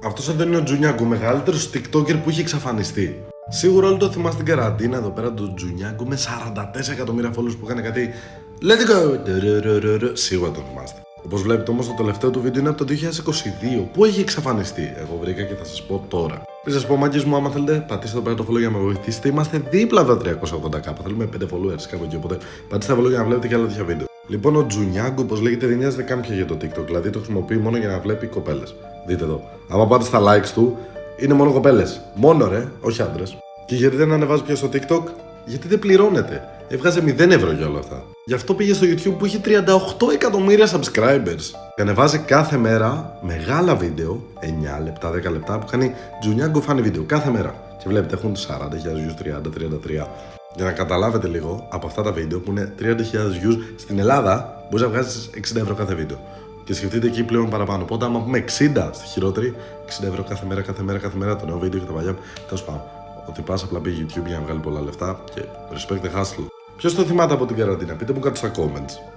Αυτός εδώ είναι ο Τζουνιάγκο, ο μεγαλύτερος TikToker που είχε εξαφανιστεί. Σίγουρα όλοι το θυμάστε την καραντίνα εδώ πέρα του Τζουνιάγκο με 44 εκατομμύρια followers που έκανε κάτι. Let it go! Σίγουρα το θυμάστε. Όπως βλέπετε όμως, το τελευταίο του βίντεο είναι από το 2022 που έχει εξαφανιστεί. Εγώ βρήκα και θα σας πω τώρα. Πριν σας πω, μάγκες μου, άμα θέλετε, πατήστε εδώ πέρα το follow για να με βοηθήσετε. Είμαστε δίπλα από τα 380k. Θέλουμε 5 followers κάπου εκεί. Οπότε πατήστε το follow για να βλέπετε και άλλα τέτοια βίντεο. Λοιπόν, ο Τζουνιάγκο, όπως λέγεται, δεν νοιάζεται καν πια για το TikTok. Δηλαδή το χρησιμοποιεί μόνο για να βλέπει κοπέλες. Δείτε εδώ. Άμα πάτε στα likes του, είναι μόνο κοπέλες. Μόνο ρε, όχι άντρες. Και γιατί δεν ανεβάζει πια στο TikTok? Γιατί δεν πληρώνεται. Έβγαζε 0 ευρώ για όλα αυτά. Γι' αυτό πήγε στο YouTube που είχε 38 εκατομμύρια subscribers. Και ανεβάζει κάθε μέρα μεγάλα βίντεο, 9 λεπτά, 10 λεπτά, που κάνει Τζουνιάγκο funny βίντεο κάθε μέρα. Και βλέπετε έχουν 40.000 views, 30, 33. Για να καταλάβετε λίγο, από αυτά τα βίντεο που είναι 30.000 views στην Ελλάδα, μπορεί να βγάζει 60 ευρώ κάθε βίντεο. Και σκεφτείτε εκεί πλέον παραπάνω. Οπότε, άμα πούμε 60 στη χειρότερη, 60 ευρώ κάθε μέρα το νέο βίντεο και τα παλιά. Τέλος πάντων. Ότι πας απλά πήγε YouTube για να βγάλει πολλά λεφτά και respect the hustle. Ποιος το θυμάται από την καραντίνα, πείτε μου κάτω στα comments.